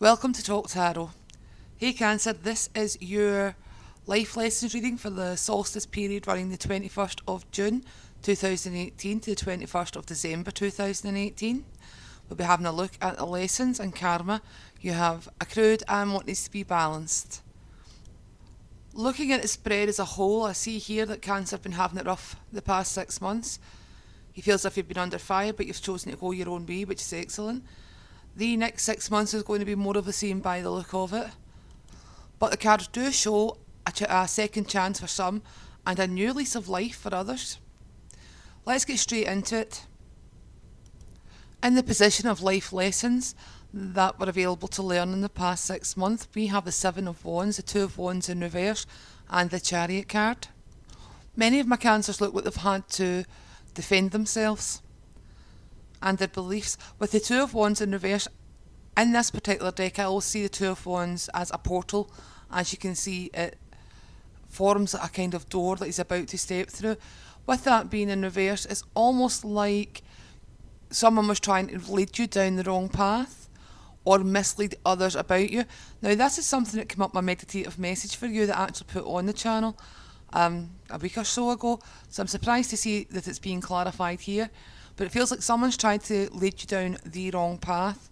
Welcome to Talk Tarot. Hey Cancer, this is your life lessons reading for the Solstice period running the 21st of June 2018 to the 21st of December 2018. We'll be having a look at the lessons and karma you have accrued and what needs to be balanced. Looking at the spread as a whole, I see here that Cancer have been having it rough the past 6 months. You feel as if you've been under fire, but you've chosen to go your own way, which is excellent. The next 6 months is going to be more of the same by the look of it. But the cards do show a second chance for some and a new lease of life for others. Let's get straight into it. In the position of life lessons that were available to learn in the past 6 months, we have the Seven of Wands, the Two of Wands in reverse, and the Chariot card. Many of my Cancers look like they've had to defend themselves and their beliefs. With the Two of Wands in reverse, in this particular deck I always see the Two of Wands as a portal. As you can see, it forms a kind of door that he's about to step through. With that being in reverse, it's almost like someone was trying to lead you down the wrong path or mislead others about you. Now this is something that came up my meditative message for you that I actually put on the channel a week or so ago, so I'm surprised to see that it's being clarified here. But it feels like someone's tried to lead you down the wrong path.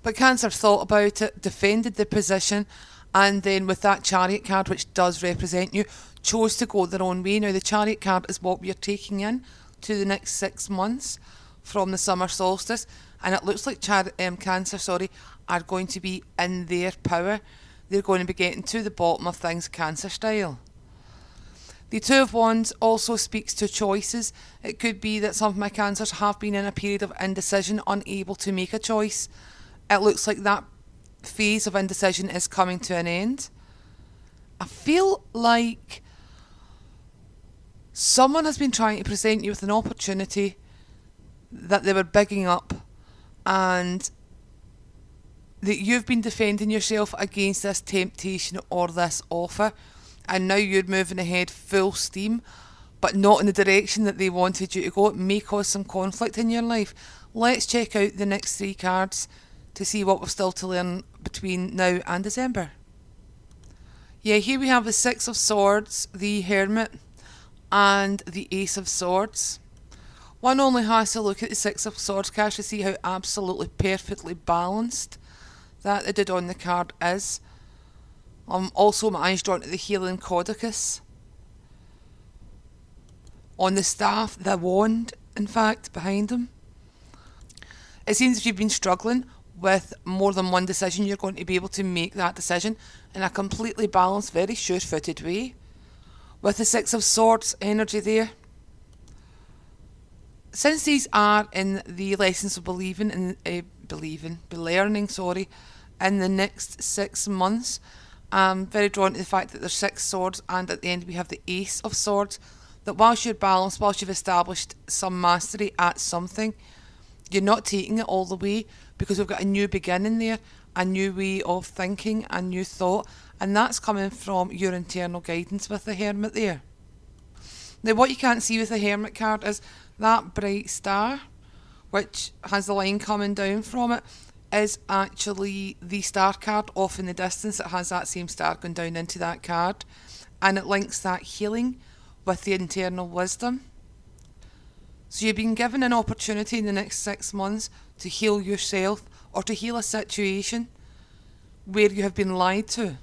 But Cancer thought about it, defended the position, and then with that Chariot card, which does represent you, chose to go their own way. Now the Chariot card is what we are taking in to the next 6 months from the summer solstice, and it looks like Cancer are going to be in their power. They're going to be getting to the bottom of things Cancer style. The Two of Wands also speaks to choices. It could be that some of my Cancers have been in a period of indecision, unable to make a choice. It looks like that phase of indecision is coming to an end. I feel like someone has been trying to present you with an opportunity that they were bigging up, and that you've been defending yourself against this temptation or this offer, and now you're moving ahead full steam, but not in the direction that they wanted you to go. It may cause some conflict in your life. Let's check out the next 3 cards to see what we've still to learn between now and December. Yeah, here we have the Six of Swords, the Hermit, and the Ace of Swords. One only has to look at the Six of Swords card to see how absolutely perfectly balanced that the did on the card is. Also my eyes drawn to the Healing Codicus. On the staff, the wand, in fact, behind him. It seems if you've been struggling with more than one decision, you're going to be able to make that decision in a completely balanced, very sure-footed way. With the Six of Swords energy there. Since these are in the lessons of learning, in the next 6 months, I'm very drawn to the fact that there's 6 swords, and at the end we have the Ace of Swords. That whilst you're balanced, whilst you've established some mastery at something, you're not taking it all the way, because we've got a new beginning there, a new way of thinking, a new thought, and that's coming from your internal guidance with the Hermit there. Now what you can't see with the Hermit card is that bright star, which has the line coming down from it, is actually the star card off in the distance. It has that same star going down into that card, and it links that healing with the internal wisdom. So you've been given an opportunity in the next 6 months to heal yourself or to heal a situation where you have been lied to,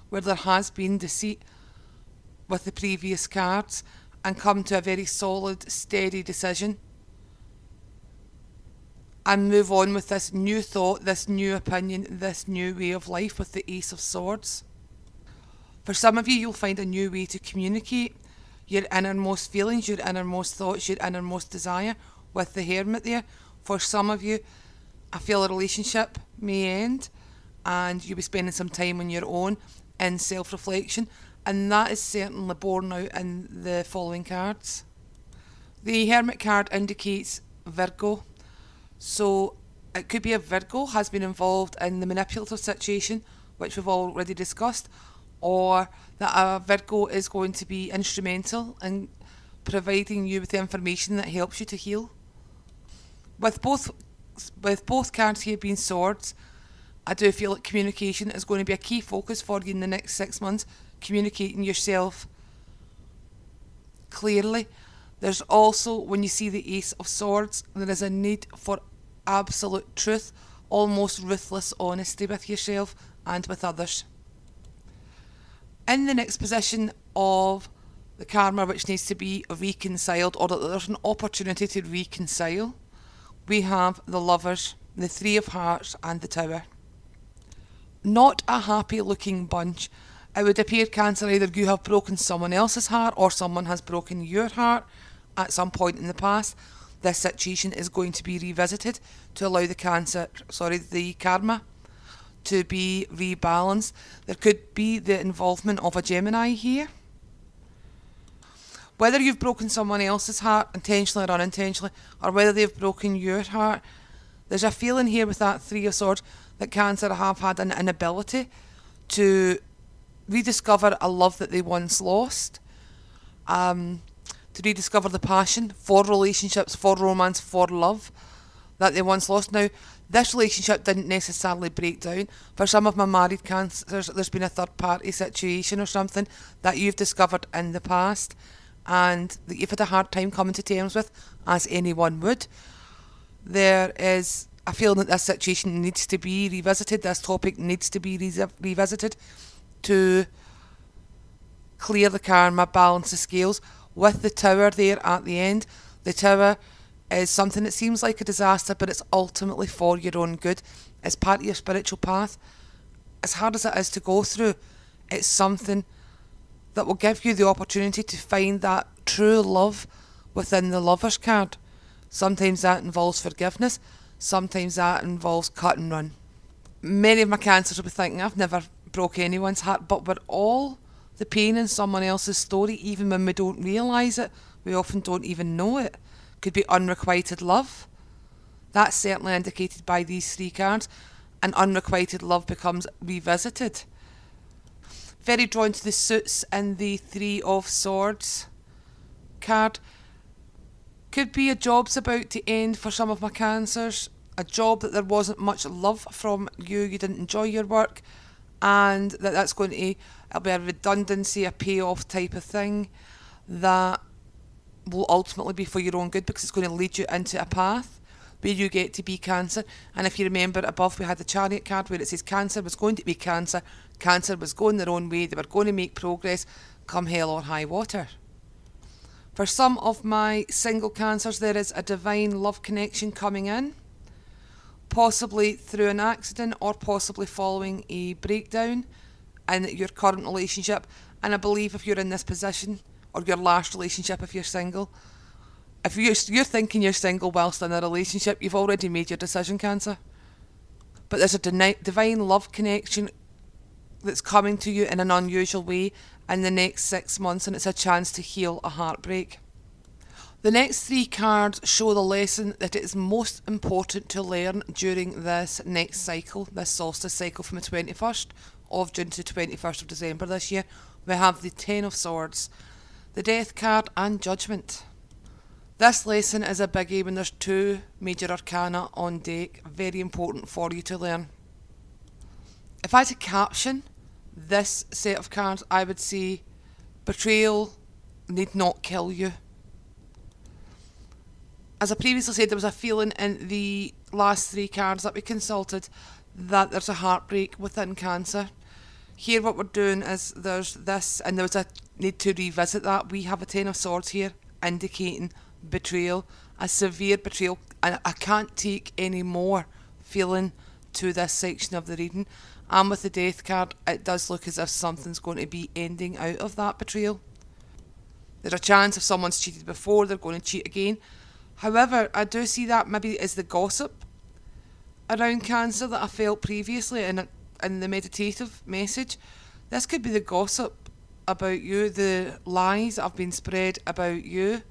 where there has been deceit with the previous cards, and come to a very solid, steady decision and move on with this new thought, this new opinion, this new way of life with the Ace of Swords. For some of you, you'll find a new way to communicate your innermost feelings, your innermost thoughts, your innermost desire with the Hermit there. For some of you, I feel a relationship may end and you'll be spending some time on your own in self-reflection, and that is certainly borne out in the following cards. The Hermit card indicates Virgo, so it could be a Virgo has been involved in the manipulative situation, which we've already discussed, or that a Virgo is going to be instrumental in providing you with the information that helps you to heal. With both cards here being swords, I do feel that communication is going to be a key focus for you in the next 6 months, communicating yourself clearly. There's also, when you see the Ace of Swords, there is a need for absolute truth, almost ruthless honesty with yourself and with others. In the next position of the karma, which needs to be reconciled, or that there's an opportunity to reconcile, we have the Lovers, the Three of Hearts and the Tower. Not a happy looking bunch. It would appear, Cancer, either you have broken someone else's heart or someone has broken your heart at some point in the past. This situation is going to be revisited to allow the karma to be rebalanced. There could be the involvement of a Gemini here. Whether you've broken someone else's heart intentionally or unintentionally, or whether they've broken your heart, there's a feeling here with that Three of Swords that Cancer have had an inability to rediscover a love that they once lost, to rediscover the passion for relationships, for romance, for love that they once lost. Now, this relationship didn't necessarily break down. For some of my married Cancers, there's been a third party situation or something that you've discovered in the past and that you've had a hard time coming to terms with, as anyone would. There is a feeling that this situation needs to be revisited, this topic needs to be revisited to clear the karma, balance the scales. With the Tower there at the end, the Tower is something that seems like a disaster, but it's ultimately for your own good. It's part of your spiritual path. As hard as it is to go through, it's something that will give you the opportunity to find that true love within the Lovers card. Sometimes that involves forgiveness, sometimes that involves cut and run. Many of my Cancers will be thinking, I've never broke anyone's heart, but we're all the pain in someone else's story, even when we don't realise it. We often don't even know it. Could be unrequited love. That's certainly indicated by these three cards, and unrequited love becomes revisited. Very drawn to the suits in the Three of Swords card. Could be a job's about to end for some of my Cancers, a job that there wasn't much love from you didn't enjoy your work, and that's going to, it'll be a redundancy, a payoff type of thing that will ultimately be for your own good, because it's going to lead you into a path where you get to be Cancer. And if you remember above, we had the Chariot card where it says Cancer was going to be Cancer, Cancer was going their own way, they were going to make progress come hell or high water. For some of my single Cancers, there is a divine love connection coming in, possibly through an accident or possibly following a breakdown in your current relationship. And I believe if you're in this position, or your last relationship if you're single, if you're thinking you're single whilst in a relationship, you've already made your decision, Cancer. But there's a divine love connection that's coming to you in an unusual way in the next 6 months, and it's a chance to heal a heartbreak. The next three cards show the lesson that it is most important to learn during this next cycle, this solstice cycle from the 21st of June to 21st of December this year. We have the Ten of Swords, the Death card and Judgment. This lesson is a biggie when there's two major arcana on deck, very important for you to learn. If I had to caption this set of cards, I would say betrayal need not kill you. As I previously said, there was a feeling in the last three cards that we consulted that there's a heartbreak within Cancer. Here what we're doing is there's this, and there was a need to revisit that. We have a Ten of Swords here indicating betrayal, a severe betrayal, and I can't take any more feeling to this section of the reading. And with the Death card, it does look as if something's going to be ending out of that betrayal. There's a chance if someone's cheated before, they're going to cheat again. However, I do see that maybe as the gossip around Cancer that I felt previously in the meditative message. This could be the gossip about you, the lies that have been spread about you,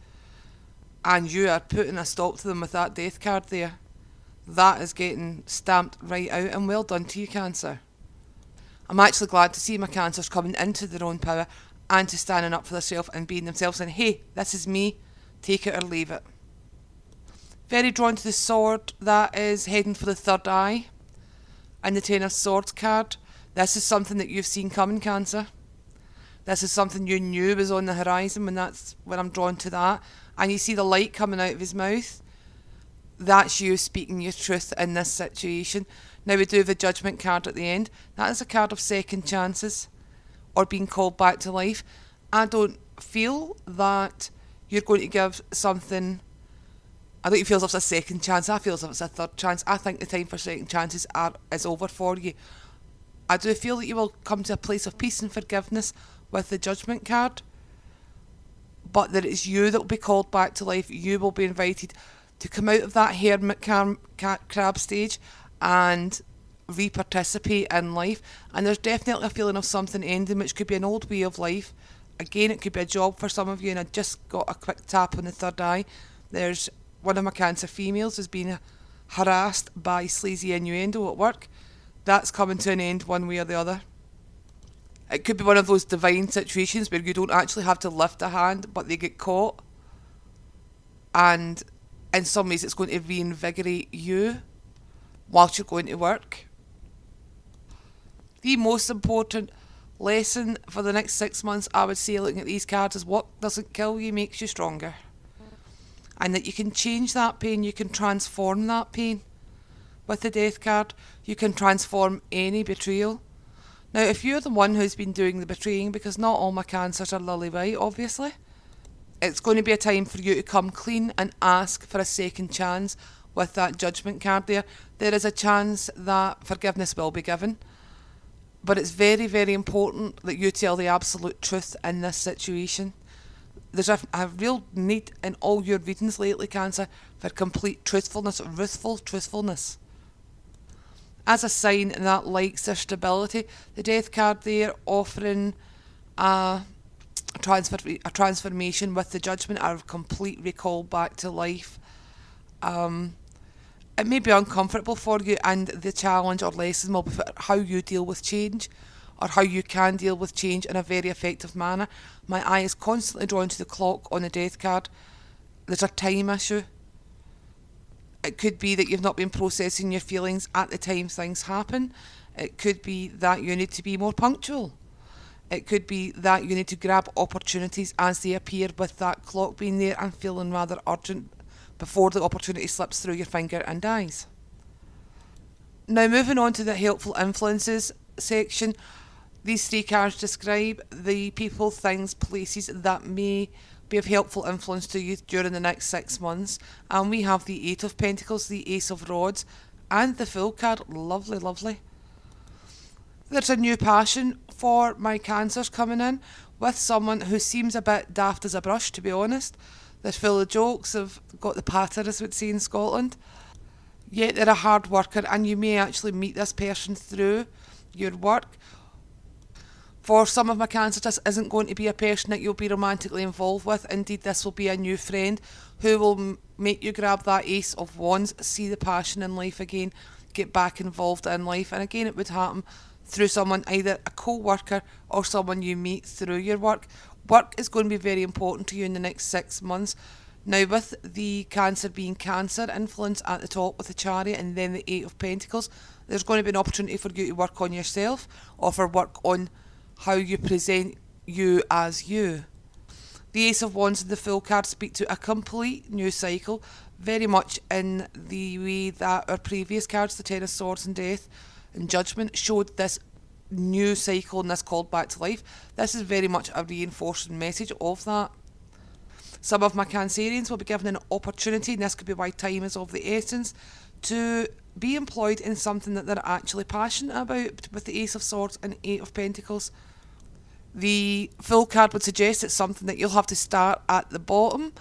and you are putting a stop to them with that Death card there. That is getting stamped right out, and well done to you, Cancer. I'm actually glad to see my Cancers coming into their own power and to standing up for themselves and being themselves and, hey, this is me, take it or leave it. Very drawn to the sword that is heading for the third eye, And the Ten of Swords card, this is something that you've seen coming, Cancer. This is something you knew was on the horizon when I'm drawn to that. And you see the light coming out of his mouth. That's you speaking your truth in this situation. Now we do have the Judgment card at the end. That is a card of second chances or being called back to life. I don't feel that you're going to give something... I don't feel as if it's a second chance. I feel as if it's a third chance. I think the time for second chances is over for you. I do feel that you will come to a place of peace and forgiveness with the Judgment card, but that it's you that will be called back to life. You will be invited to come out of that hermit crab stage and re-participate in life. And there's definitely a feeling of something ending, which could be an old way of life. Again, it could be a job for some of you, and I just got a quick tap on the third eye. There's one of my Cancer females has been harassed by sleazy innuendo at work. That's coming to an end one way or the other. It could be one of those divine situations where you don't actually have to lift a hand, but they get caught. And in some ways it's going to reinvigorate you whilst you're going to work. The most important lesson for the next 6 months, I would say, looking at these cards, is what doesn't kill you makes you stronger. And that you can change that pain, you can transform that pain. With the Death card, you can transform any betrayal. Now, if you're the one who's been doing the betraying, because not all my Cancers are lily white, obviously, it's going to be a time for you to come clean and ask for a second chance with that Judgment card there. There is a chance that forgiveness will be given, but it's very, very important that you tell the absolute truth in this situation. There's a real need in all your readings lately, Cancer, for complete truthfulness, ruthful truthfulness. As a sign that likes their stability, the Death card there offering a transformation with the Judgment, or a complete recall back to life. It may be uncomfortable for you, and the challenge or lesson will be how you deal with change, or how you can deal with change in a very effective manner. My eye is constantly drawn to the clock on the Death card. There's a time issue. It could be that you've not been processing your feelings at the time things happen. It could be that you need to be more punctual. It could be that you need to grab opportunities as they appear, with that clock being there and feeling rather urgent before the opportunity slips through your finger and dies. Now, moving on to the helpful influences section, these 3 cards describe the people, things, places that may be of helpful influence to you during the next 6 months. And we have the 8 of Pentacles, the Ace of Rods, and the Fool card. Lovely, lovely. There's a new passion for my Cancers coming in, with someone who seems a bit daft as a brush, to be honest. They're full of jokes, have got the patter, as we'd say in Scotland. Yet they're a hard worker, and you may actually meet this person through your work. For some of my Cancers, this isn't going to be a person that you'll be romantically involved with. Indeed, this will be a new friend who will make you grab that Ace of Wands, see the passion in life again, get back involved in life. And again, it would happen through someone, either a co-worker or someone you meet through your work. Work is going to be very important to you in the next 6 months. Now, with the Cancer being Cancer influence at the top with the Chariot and then the 8 of Pentacles, there's going to be an opportunity for you to work on yourself, or for work on how you present you as you. The Ace of Wands and the Fool card speak to a complete new cycle, very much in the way that our previous cards, the Ten of Swords and Death and Judgment, showed this new cycle and this called back to life. This is very much a reinforcing message of that. Some of my Cancerians will be given an opportunity, and this could be why time is of the essence, to be employed in something that they're actually passionate about, with the Ace of Swords and 8 of Pentacles. The Fool card would suggest it's something that you'll have to start at the bottom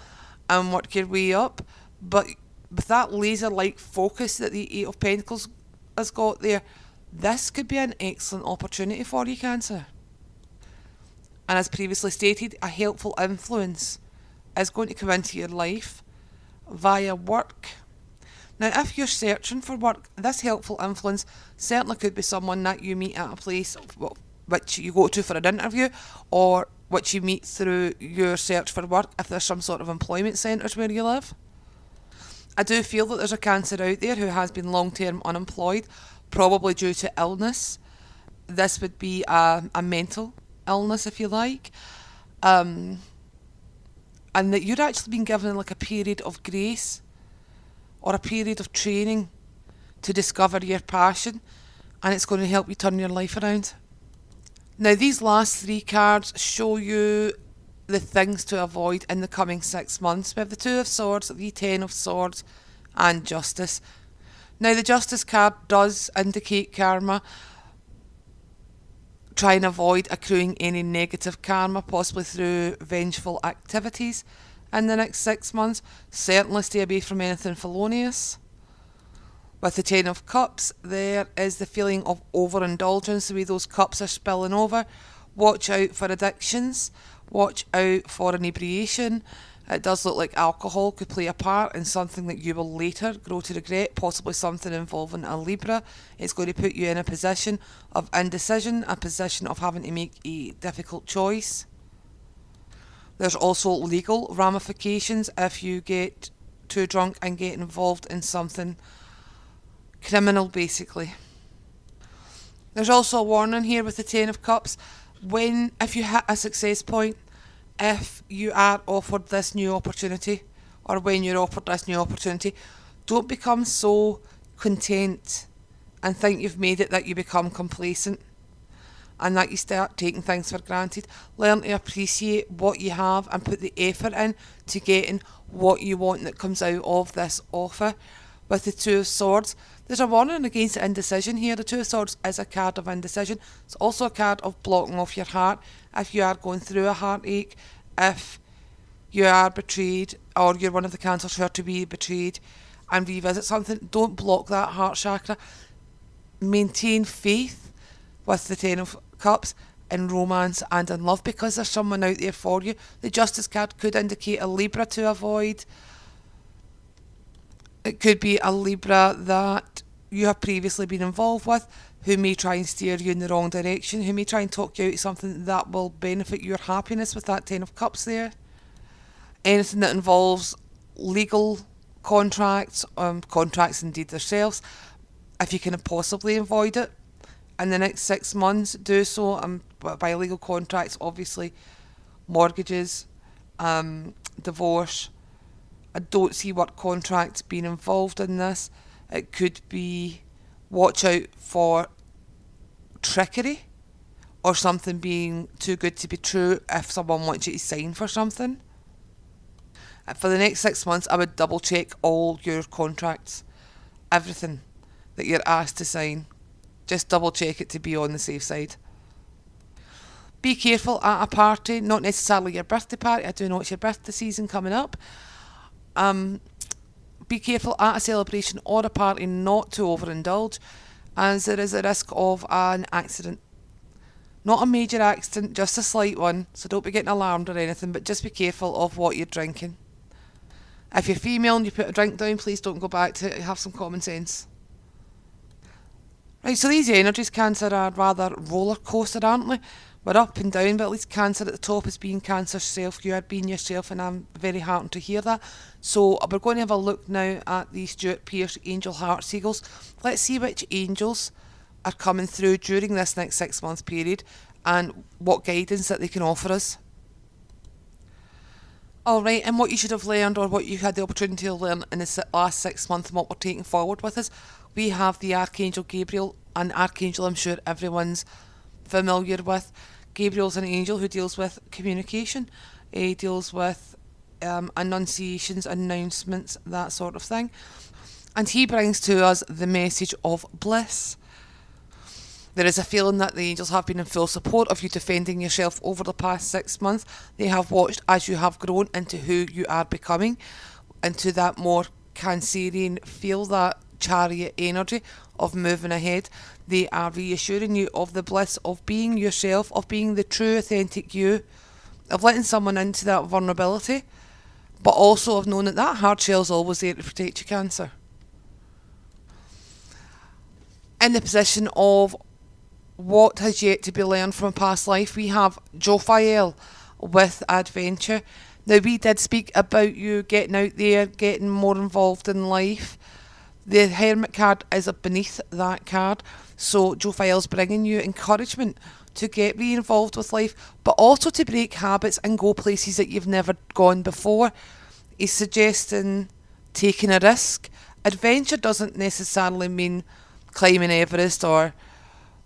and work your way up, but with that laser-like focus that the 8 of Pentacles has got there, this could be an excellent opportunity for you, Cancer. And as previously stated, a helpful influence is going to come into your life via work. Now, if you're searching for work, this helpful influence certainly could be someone that you meet at a place which you go to for an interview, or which you meet through your search for work if there's some sort of employment centres where you live. I do feel that there's a Cancer out there who has been long-term unemployed, probably due to illness. This would be a mental illness, if you like. And that you're actually being given like a period of grace or a period of training to discover your passion, and it's going to help you turn your life around. Now, these last three cards show you the things to avoid in the coming 6 months. We have the Two of Swords, the Ten of Swords, and Justice. Now, the Justice card does indicate karma. Try and avoid accruing any negative karma, possibly through vengeful activities in the next 6 months. Certainly stay away from anything felonious. With the Ten of Cups, there is the feeling of overindulgence, the way those cups are spilling over. Watch out for addictions. Watch out for inebriation. It does look like alcohol could play a part in something that you will later grow to regret, possibly something involving a Libra. It's going to put you in a position of indecision, a position of having to make a difficult choice. There's also legal ramifications if you get too drunk and get involved in something criminal, basically. There's also a warning here with the Ten of Cups. If you hit a success point, if you are offered this new opportunity, or when you're offered this new opportunity, don't become so content and think you've made it that you become complacent and that you start taking things for granted. Learn to appreciate what you have and put the effort in to getting what you want that comes out of this offer. With the Two of Swords, there's a warning against indecision here. The Two of Swords is a card of indecision. It's also a card of blocking off your heart. If you are going through a heartache, if you are betrayed, or you're one of the cancers who are to be betrayed and revisit something, don't block that heart chakra. Maintain faith with the Ten of Cups in romance and in love, because there's someone out there for you. The Justice card could indicate a Libra to avoid. It could be a Libra that you have previously been involved with, who may try and steer you in the wrong direction, who may try and talk you out of something that will benefit your happiness with that Ten of Cups there. Anything that involves legal contracts, contracts indeed themselves, if you can possibly avoid it in the next 6 months, do so. By legal contracts, obviously mortgages, divorce. I don't see work contracts being involved in this. It could be watch out for trickery or something being too good to be true if someone wants you to sign for something. For the next 6 months, I would double check all your contracts, everything that you're asked to sign. Just double check it to be on the safe side. Be careful at a party, not necessarily your birthday party. I do know it's your birthday season coming up. Be careful at a celebration or a party not to overindulge, as there is a risk of an accident. Not a major accident, just a slight one, so don't be getting alarmed or anything, but just be careful of what you're drinking. If you're female and you put a drink down, please don't go back to it. Have some common sense. Right, so these energies, Cancer, are rather roller coaster, aren't they? We're up and down, but at least Cancer at the top is being Cancer's self. You are being yourself, and I'm very heartened to hear that. So we're going to have a look now at the Stuart Pearce Angel Heart Seagulls. Let's see which angels are coming through during this next 6 month period and what guidance that they can offer us. Alright, and what you should have learned, or what you had the opportunity to learn in the last 6 months and what we're taking forward with us, we have the Archangel Gabriel, an archangel I'm sure everyone's familiar with. Gabriel's an angel who deals with communication. He deals with annunciations, announcements, that sort of thing. And he brings to us the message of bliss. There is a feeling that the angels have been in full support of you defending yourself over the past 6 months. They have watched as you have grown into who you are becoming, into that more Cancerian, feel that chariot energy of moving ahead. They are reassuring you of the bliss of being yourself, of being the true authentic you, of letting someone into that vulnerability, but also of knowing that that hard shell is always there to protect you, Cancer. In the position of what has yet to be learned from a past life, we have Jophiel with adventure. Now, we did speak about you getting out there, getting more involved in life. The Hermit card is beneath that card, so Jophiel's bringing you encouragement to get re-involved with life, but also to break habits and go places that you've never gone before. He's suggesting taking a risk. Adventure doesn't necessarily mean climbing Everest or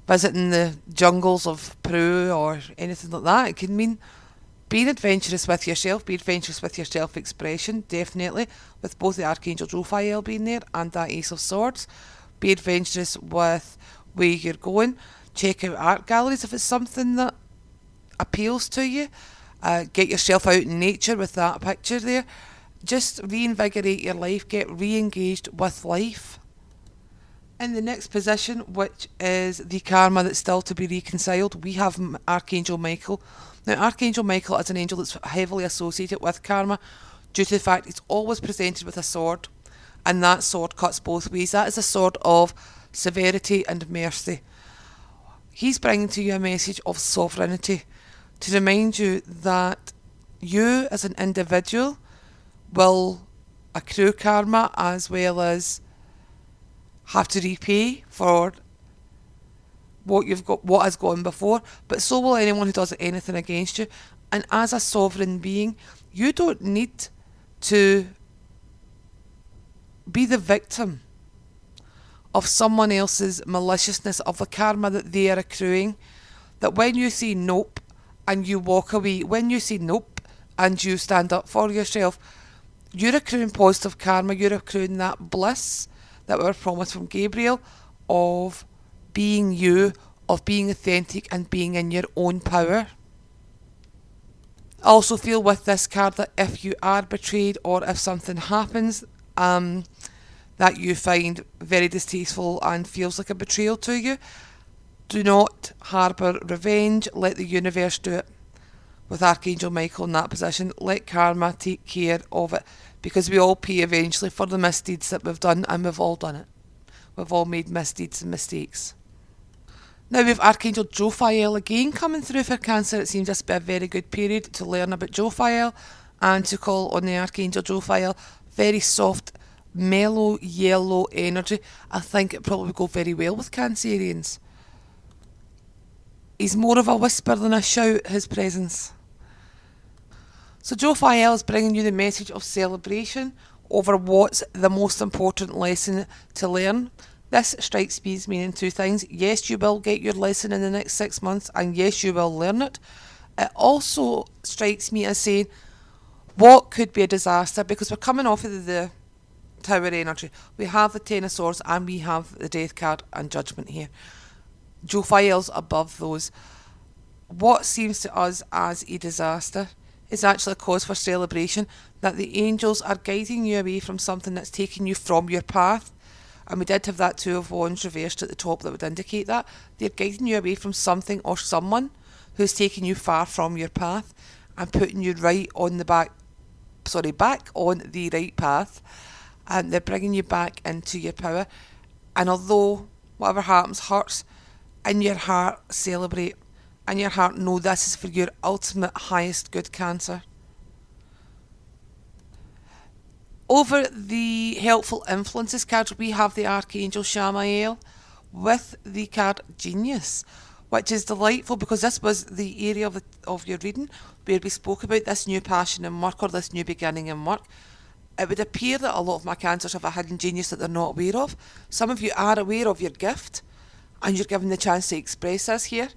visiting the jungles of Peru or anything like that. It can mean being adventurous with yourself, be adventurous with your self-expression, definitely, with both the Archangel Jophiel being there and that Ace of Swords. Be adventurous with where you're going. Check out art galleries if it's something that appeals to you. Get yourself out in nature with that picture there. Just reinvigorate your life, get re-engaged with life. In the next position, which is the karma that's still to be reconciled, we have Archangel Michael. Now, Archangel Michael is an angel that's heavily associated with karma due to the fact he's always presented with a sword, and that sword cuts both ways. That is a sword of severity and mercy. He's bringing to you a message of sovereignty to remind you that you as an individual will accrue karma as well as have to repay for what you've got, what has gone before, but so will anyone who does anything against you. And as a sovereign being, you don't need to be the victim of someone else's maliciousness, of the karma that they are accruing. That when you say nope and you walk away, when you say nope and you stand up for yourself, you're accruing positive karma, you're accruing that bliss that we were promised from Gabriel of being you, of being authentic and being in your own power. I also feel with this card that if you are betrayed or if something happens that you find very distasteful and feels like a betrayal to you, do not harbour revenge. Let the universe do it. With Archangel Michael in that position, let karma take care of it, because we all pay eventually for the misdeeds that we've done, and we've all done it. We've all made misdeeds and mistakes. Now we have Archangel Jophiel again coming through for Cancer. It seems this to be a very good period to learn about Jophiel and to call on the Archangel Jophiel. Very soft, mellow, yellow energy. I think it probably would go very well with Cancerians. He's more of a whisper than a shout, his presence. So Jophiel is bringing you the message of celebration over what's the most important lesson to learn. This strikes me as meaning two things. Yes, you will get your lesson in the next 6 months, and yes, you will learn it. It also strikes me as saying what could be a disaster, because we're coming off of the Tower energy. We have the Ten of Swords and we have the Death card and Judgment here. Jophiel's above those. What seems to us as a disaster is actually a cause for celebration, that the angels are guiding you away from something that's taking you from your path. And we did have that Two of Wands reversed at the top that would indicate that. They're guiding you away from something or someone who's taking you far from your path and putting you back on the right path. And they're bringing you back into your power. And although whatever happens hurts, in your heart celebrate. In your heart know this is for your ultimate highest good, Cancer. Over the helpful influences card, we have the Archangel Shamael with the card Genius, which is delightful because this was the area of your reading where we spoke about this new passion in work or this new beginning in work. It would appear that a lot of my Cancers have a hidden genius that they're not aware of. Some of you are aware of your gift and you're given the chance to express this here.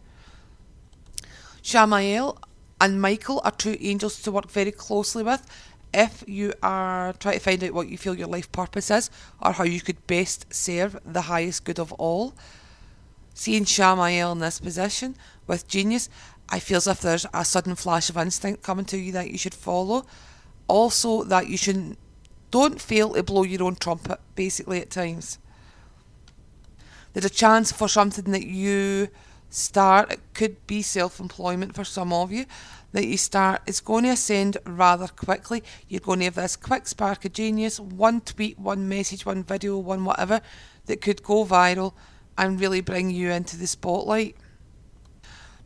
Shamael and Michael are two angels to work very closely with if you are trying to find out what you feel your life purpose is or how you could best serve the highest good of all. Seeing Shamael in this position with Genius, I feel as if there's a sudden flash of instinct coming to you that you should follow. Also that you don't fail to blow your own trumpet basically at times. There's a chance for something that you start, it could be self-employment for some of you, that you start, it's going to ascend rather quickly. You're going to have this quick spark of genius, one tweet, one message, one video, one whatever, that could go viral and really bring you into the spotlight.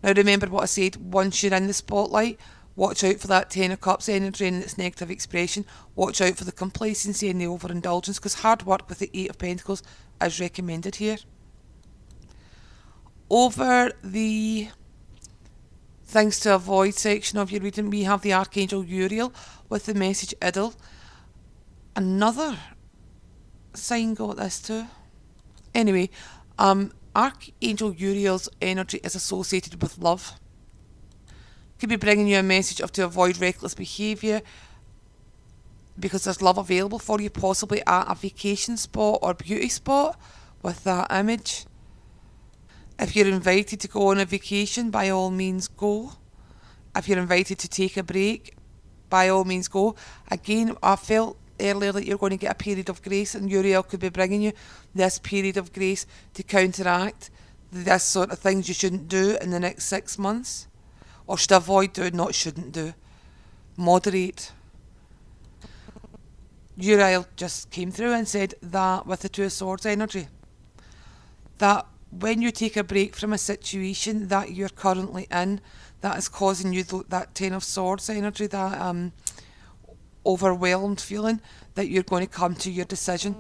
Now remember what I said, once you're in the spotlight, Watch out for that Ten of Cups energy and its negative expression. Watch out for the complacency and the overindulgence, because hard work with the Eight of Pentacles is recommended here. Over the things to avoid section of your reading, we have the Archangel Uriel with the message Idle. Another sign got this too. Anyway, Archangel Uriel's energy is associated with love. Could be bringing you a message of to avoid reckless behaviour, because there's love available for you, possibly at a vacation spot or beauty spot with that image. If you're invited to go on a vacation, by all means go. If you're invited to take a break, by all means go. Again, I felt earlier that you're going to get a period of grace, and Uriel could be bringing you this period of grace to counteract this sort of things you shouldn't do in the next 6 months. Or should avoid doing, not shouldn't do. Moderate. Uriel just came through and said that with the Two of Swords energy, that when you take a break from a situation that you're currently in, that is causing you that Ten of Swords energy, that overwhelmed feeling, that you're going to come to your decision.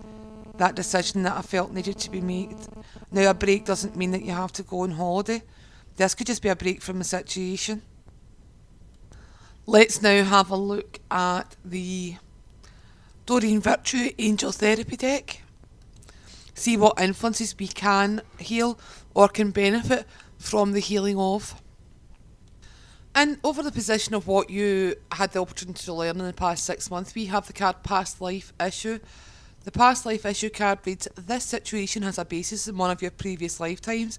That decision that I felt needed to be made. Now, a break doesn't mean that you have to go on holiday. This could just be a break from a situation. Let's now have a look at the Doreen Virtue Angel Therapy deck. See what influences we can heal or can benefit from the healing of. And over the position of what you had the opportunity to learn in the past 6 months, we have the card Past Life Issue. The Past Life Issue card reads, this situation has a basis in one of your previous lifetimes.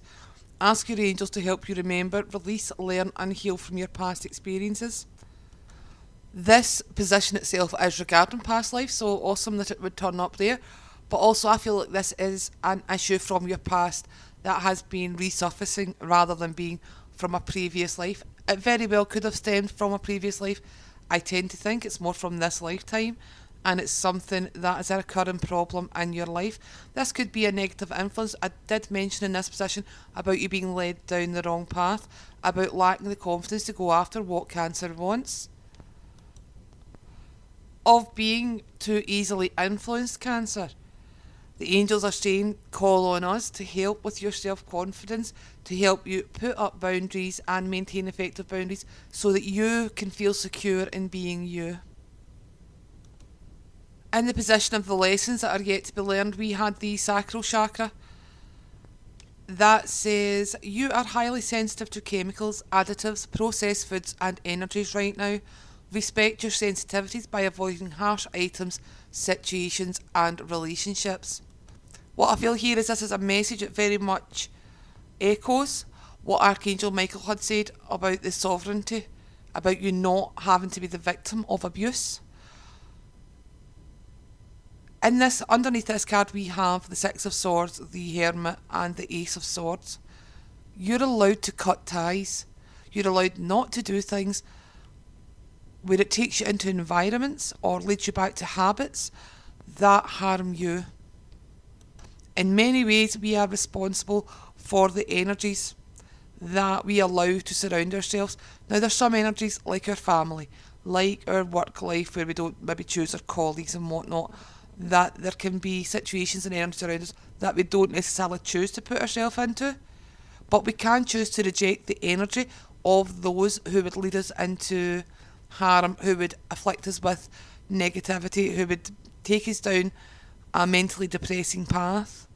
Ask your angels to help you remember, release, learn and heal from your past experiences. This position itself is regarding past life, so awesome that it would turn up there. But also I feel like this is an issue from your past that has been resurfacing rather than being from a previous life. It very well could have stemmed from a previous life. I tend to think it's more from this lifetime, and it's something that is a recurring problem in your life. This could be a negative influence. I did mention in this position about you being led down the wrong path, about lacking the confidence to go after what Cancer wants, of being too easily influenced, Cancer. The angels are saying, call on us to help with your self-confidence, to help you put up boundaries and maintain effective boundaries so that you can feel secure in being you. In the position of the lessons that are yet to be learned, we had the sacral chakra. That says, you are highly sensitive to chemicals, additives, processed foods and energies right now. Respect your sensitivities by avoiding harsh items, situations and relationships. What I feel here is this is a message that very much echoes what Archangel Michael had said about the sovereignty, about you not having to be the victim of abuse. In this, underneath this card, we have the Six of Swords, the Hermit and the Ace of Swords. You're allowed to cut ties. You're allowed not to do things where it takes you into environments or leads you back to habits that harm you. In many ways, we are responsible for the energies that we allow to surround ourselves. Now, there's some energies like our family, like our work life, where we don't maybe choose our colleagues and whatnot, that there can be situations and energies around us that we don't necessarily choose to put ourselves into. But we can choose to reject the energy of those who would lead us into harm, who would afflict us with negativity, who would take us down a mentally depressing path.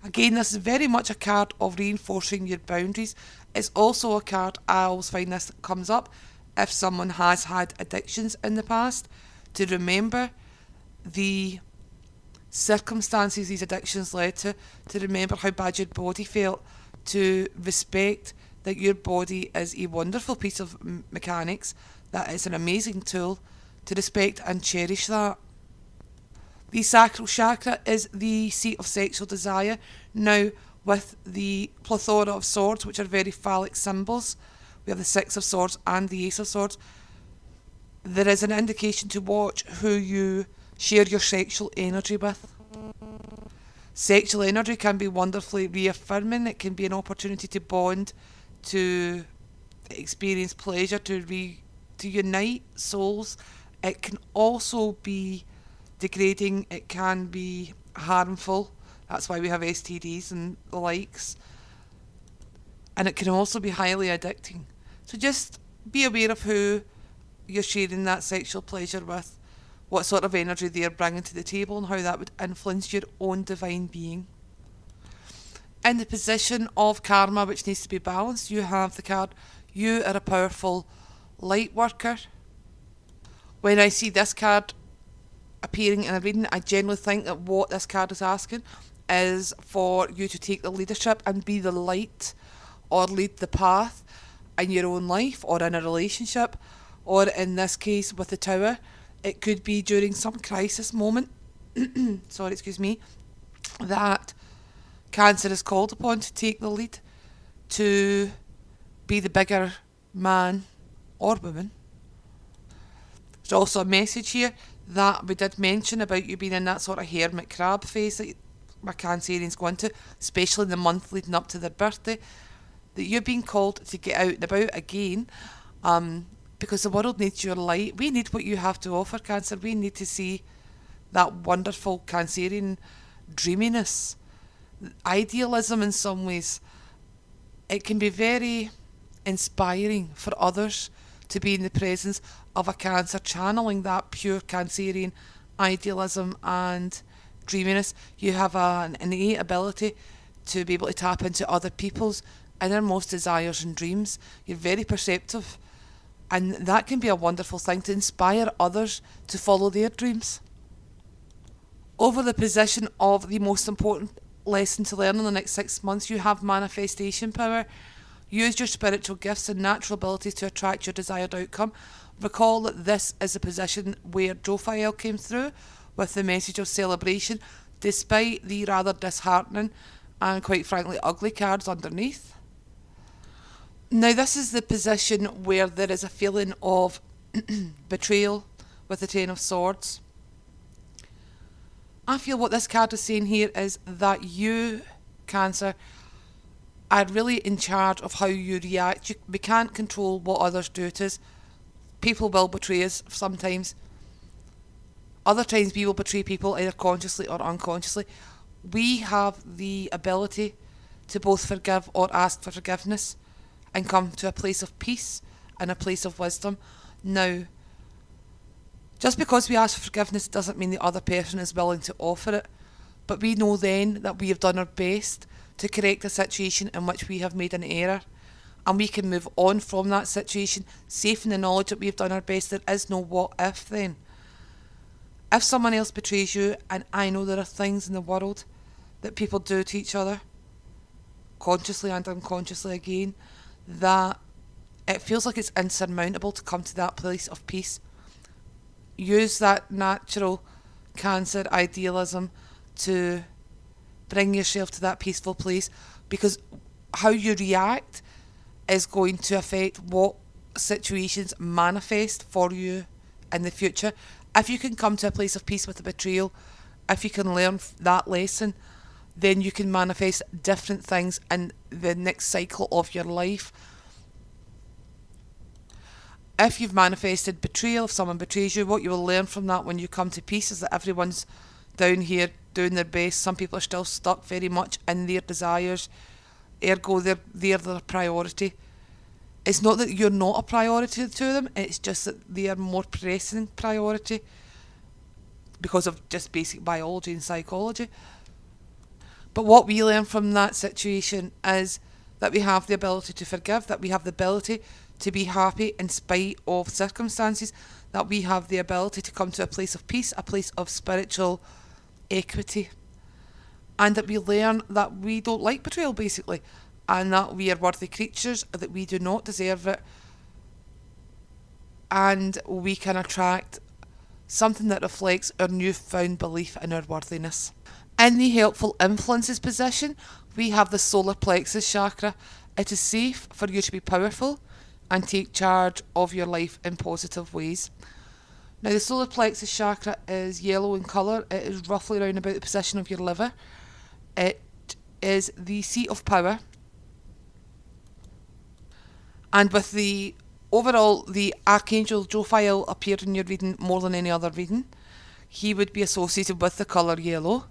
Again, this is very much a card of reinforcing your boundaries. It's also a card, I always find this comes up, if someone has had addictions in the past, to remember the circumstances these addictions led to remember how bad your body felt, to respect that your body is a wonderful piece of mechanics, that is an amazing tool, to respect and cherish that. The sacral chakra is the seat of sexual desire. Now, with the plethora of swords, which are very phallic symbols, we have the Six of Swords and the Ace of Swords, there is an indication to watch who you share your sexual energy with. Sexual energy can be wonderfully reaffirming. It can be an opportunity to bond, to experience pleasure, to to unite souls. It can also be degrading, it can be harmful. That's why we have STDs and the likes. And it can also be highly addicting. So just be aware of who you're sharing that sexual pleasure with, what sort of energy they're bringing to the table, and how that would influence your own divine being. In the position of karma, which needs to be balanced, you have the card, you are a powerful light worker. When I see this card appearing in a reading, I generally think that what this card is asking is for you to take the leadership and be the light, or lead the path in your own life or in a relationship, or in this case with the Tower, it could be during some crisis moment, that Cancer is called upon to take the lead, to be the bigger man or woman. There's also a message here that we did mention about you being in that sort of hermit crab phase that my Cancerians go into, especially in the month leading up to their birthday, that you're being called to get out and about again, because the world needs your light. We need what you have to offer, Cancer. We need to see that wonderful Cancerian dreaminess, idealism in some ways. It can be very inspiring for others to be in the presence of a Cancer channeling that pure Cancerian idealism and dreaminess. You have an innate ability to be able to tap into other people's innermost desires and dreams. You're very perceptive, and that can be a wonderful thing to inspire others to follow their dreams. Over the position of the most important lesson to learn in the next 6 months, you have manifestation power. Use your spiritual gifts and natural abilities to attract your desired outcome. Recall that this is a position where Jophiel came through with the message of celebration, despite the rather disheartening and quite frankly ugly cards underneath. Now this is the position where there is a feeling of betrayal with the Ten of Swords. I feel what this card is saying here is that you, Cancer, are really in charge of how you react. We can't control what others do to us. People will betray us sometimes. Other times we will betray people either consciously or unconsciously. We have the ability to both forgive or ask for forgiveness and come to a place of peace and a place of wisdom. Now, just because we ask for forgiveness doesn't mean the other person is willing to offer it, but we know then that we have done our best to correct a situation in which we have made an error, and we can move on from that situation, safe in the knowledge that we have done our best. There is no what if then. If someone else betrays you, and I know there are things in the world that people do to each other, consciously and unconsciously again, that it feels like it's insurmountable to come to that place of peace. Use that natural Cancer idealism to bring yourself to that peaceful place, because how you react is going to affect what situations manifest for you in the future. If you can come to a place of peace with the betrayal, if you can learn that lesson, then you can manifest different things in the next cycle of your life. If you've manifested betrayal, if someone betrays you, what you will learn from that when you come to peace is that everyone's down here doing their best. Some people are still stuck very much in their desires, ergo they're their priority. It's not that you're not a priority to them, it's just that they are more pressing priority because of just basic biology and psychology. But what we learn from that situation is that we have the ability to forgive, that we have the ability to be happy in spite of circumstances, that we have the ability to come to a place of peace, a place of spiritual equity, and that we learn that we don't like betrayal basically, and that we are worthy creatures, that we do not deserve it, and we can attract something that reflects our newfound belief in our worthiness. In the helpful influences position, we have the solar plexus chakra. It is safe for you to be powerful and take charge of your life in positive ways. Now the solar plexus chakra is yellow in colour. It is roughly around about the position of your liver. It is the seat of power. And with the Overall, the Archangel Jophiel appeared in your reading more than any other reading. He would be associated with the colour yellow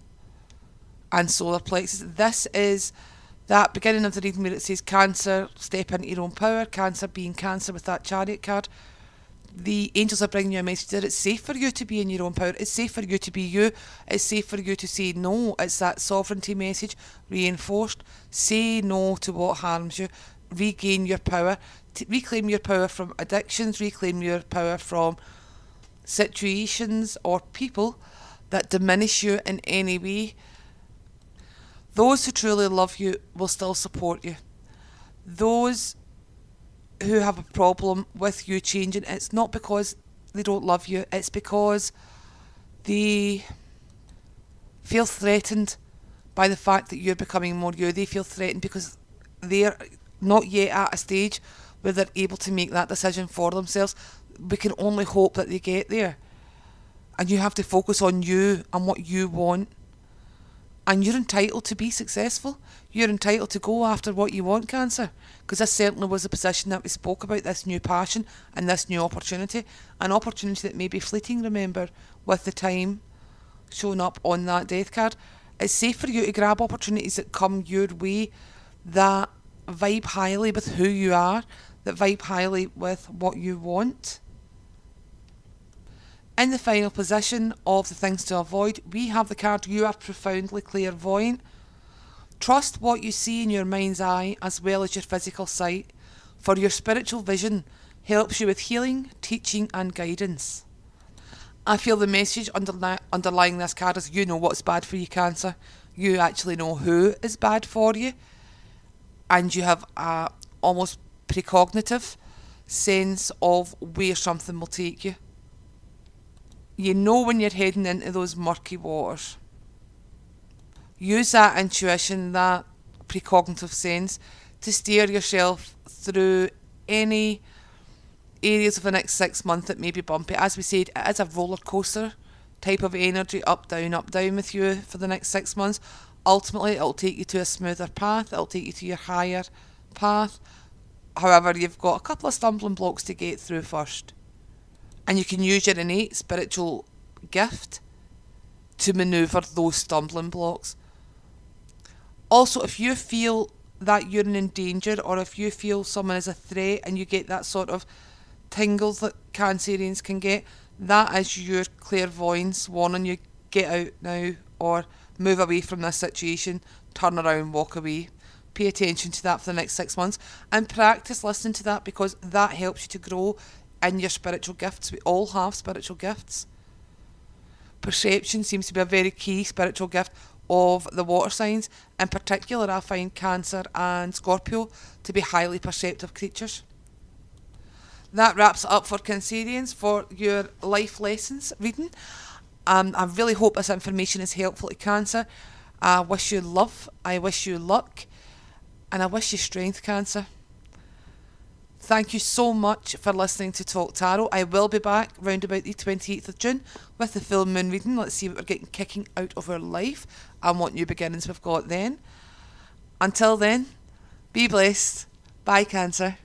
and solar plexus. This is that beginning of the reading where it says Cancer, step into your own power, Cancer being Cancer with that Chariot card. The angels are bringing you a message that it's safe for you to be in your own power. It's safe for you to be you. It's safe for you to say no. It's that sovereignty message reinforced. Say no to what harms you. Regain your power. Reclaim your power from addictions. Reclaim your power from situations or people that diminish you in any way. Those who truly love you will still support you. Those who have a problem with you changing, it's not because they don't love you, it's because they feel threatened by the fact that you're becoming more you. They feel threatened because they're not yet at a stage where they're able to make that decision for themselves. We can only hope that they get there. And you have to focus on you and what you want. And you're entitled to be successful. You're entitled to go after what you want, Cancer. Because this certainly was the position that we spoke about, this new passion and this new opportunity. An opportunity that may be fleeting, remember, with the time showing up on that death card. It's safe for you to grab opportunities that come your way, that vibe highly with who you are, that vibe highly with what you want. In the final position of the things to avoid, we have the card You Are Profoundly Clairvoyant. Trust what you see in your mind's eye as well as your physical sight, for your spiritual vision helps you with healing, teaching and guidance. I feel the message underlying this card is you know what's bad for you, Cancer. You actually know who is bad for you, and you have a almost precognitive sense of where something will take you. You know when you're heading into those murky waters. Use that intuition, that precognitive sense, to steer yourself through any areas of the next 6 months that may be bumpy. As we said, it is a roller coaster type of energy, up, down with you for the next 6 months. Ultimately, it'll take you to a smoother path. It'll take you to your higher path. However, you've got a couple of stumbling blocks to get through first. And you can use your innate spiritual gift to manoeuvre those stumbling blocks. Also, if you feel that you're in danger, or if you feel someone is a threat and you get that sort of tingles that Cancerians can get, that is your clairvoyance warning you, get out now, or move away from this situation, turn around, walk away. Pay attention to that for the next 6 months and practice listening to that, because that helps you to grow in your spiritual gifts. We all have spiritual gifts. Perception seems to be a very key spiritual gift of the water signs. In particular, I find Cancer and Scorpio to be highly perceptive creatures. That wraps it up for Cancerians for your life lessons reading. I really hope this information is helpful to Cancer. I wish you love, I wish you luck, and I wish you strength, Cancer. Thank you so much for listening to Talk Tarot. I will be back round about the 28th of June with the full moon reading. Let's see what we're getting kicking out of our life and what new beginnings we've got then. Until then, be blessed. Bye, Cancer.